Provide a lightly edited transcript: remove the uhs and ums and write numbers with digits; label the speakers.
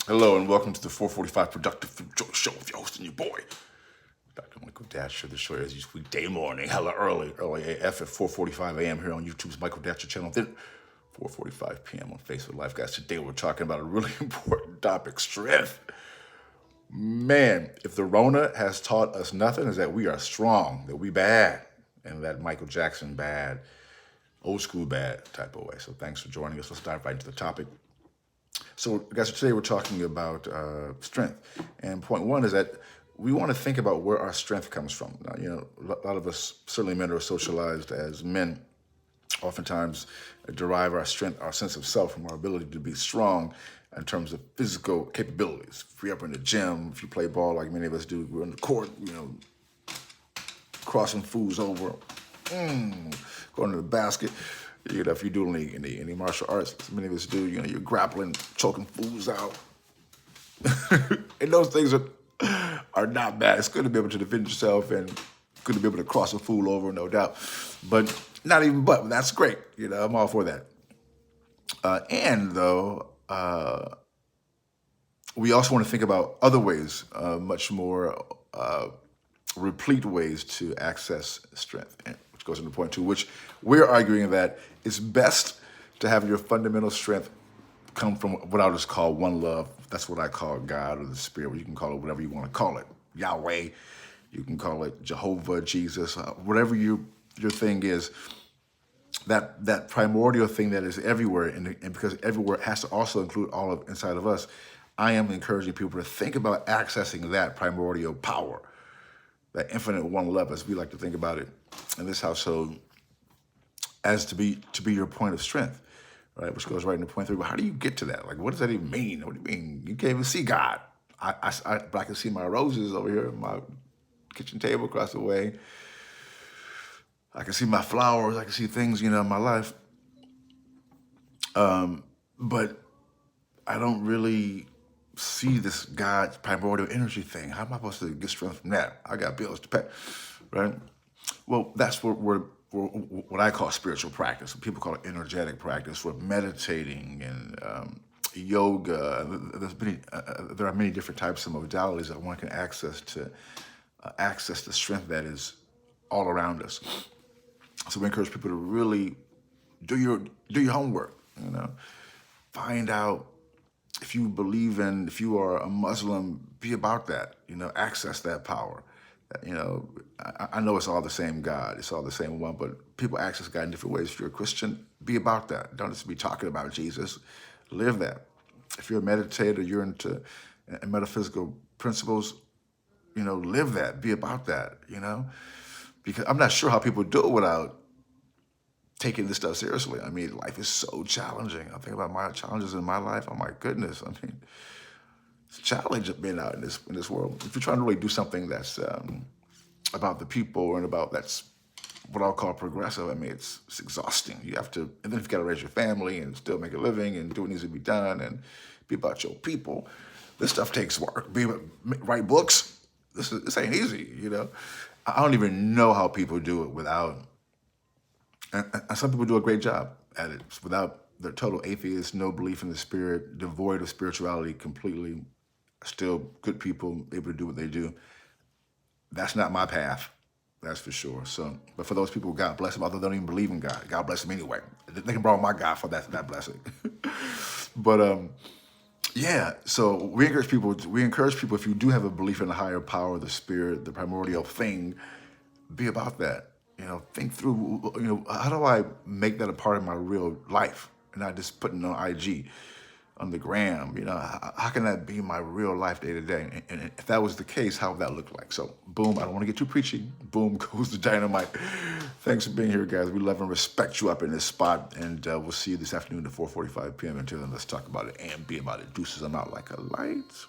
Speaker 1: Hello and welcome to the 445 Productive Food Show with your host and your boy, Dr. Michael Datcher. The show is each weekday morning, hella early AF at 4:45 a.m. here on YouTube's Michael Datcher channel, then 4:45 p.m. on Facebook Live. Guys, today we're talking about a really important topic, strength. Man, if the Rona has taught us nothing, is that we are strong, that we bad, and that Michael Jackson bad, old school bad type of way. So thanks for joining us. Let's dive right into the topic. So, guys, today we're talking about strength. And point one is that we want to think about where our strength comes from. Now, a lot of us, certainly men, are socialized as men, oftentimes derive our strength, our sense of self from our ability to be strong in terms of physical capabilities. If you're up in the gym, if you play ball like many of us do, we're on the court, crossing fools over, going to the basket. If you do any martial arts, as many of us do, you're grappling, choking fools out. And those things are not bad. It's good to be able to defend yourself and good to be able to cross a fool over, no doubt. But that's great. I'm all for that. We also want to think about other ways, much more replete ways to access strength, which goes into point two, which we're arguing that it's best to have your fundamental strength come from what I'll just call one love. That's what I call God or the Spirit. You can call it whatever you want to call it. Yahweh, you can call it Jehovah, Jesus, whatever your thing is. That primordial thing that is everywhere, and because everywhere has to also include all of inside of us, I am encouraging people to think about accessing that primordial power, that infinite one love, as we like to think about it in this household, as to be your point of strength, right? Which goes right into point three. Well, how do you get to that? Like, what does that even mean? What do you mean? You can't even see God. But I can see my roses over here, my kitchen table across the way. I can see my flowers. I can see things, in my life. But I don't really see this God primordial energy thing. How am I supposed to get strength from that? I got bills to pay, right? Well, that's what I call spiritual practice. People call it energetic practice. We're meditating and yoga. There are many different types of modalities that one can access to access the strength that is all around us. So we encourage people to really do your homework. Find out if you are a Muslim, be about that. Access that power. I know it's all the same God, it's all the same one, but people access God in different ways. If you're a Christian, be about that. Don't just be talking about Jesus, live that. If you're a meditator, you're into metaphysical principles, live that, be about that, because I'm not sure how people do it without taking this stuff seriously. I mean, life is so challenging. I think about my challenges in my life. Oh my goodness. I mean, it's a challenge of being out in this world. If you're trying to really do something that's about the people and about that's what I'll call progressive, I mean, it's exhausting. You have to, and then you've got to raise your family and still make a living and do what needs to be done and be about your people. This stuff takes work. Write books. This ain't easy, I don't even know how people do it without, and some people do a great job at it without. They're total atheists, no belief in the spirit, devoid of spirituality completely, still good people, able to do what they do. That's not my path, that's for sure. So, but for those people, God bless them, although they don't even believe in God. God bless them anyway. They can borrow my God for that blessing. But yeah, so we encourage people, if you do have a belief in a higher power, the spirit, the primordial thing, be about that. Think through, how do I make that a part of my real life and not just putting it on IG, on the gram? How can that be my real life day to day? And if that was the case, how would that look like? So boom, I don't want to get too preachy. Boom goes the dynamite. Thanks for being here, guys. We love and respect you up in this spot. And we'll see you this afternoon at 4:45 p.m. Until then, let's talk about it and be about it. Deuces, I'm out like a light.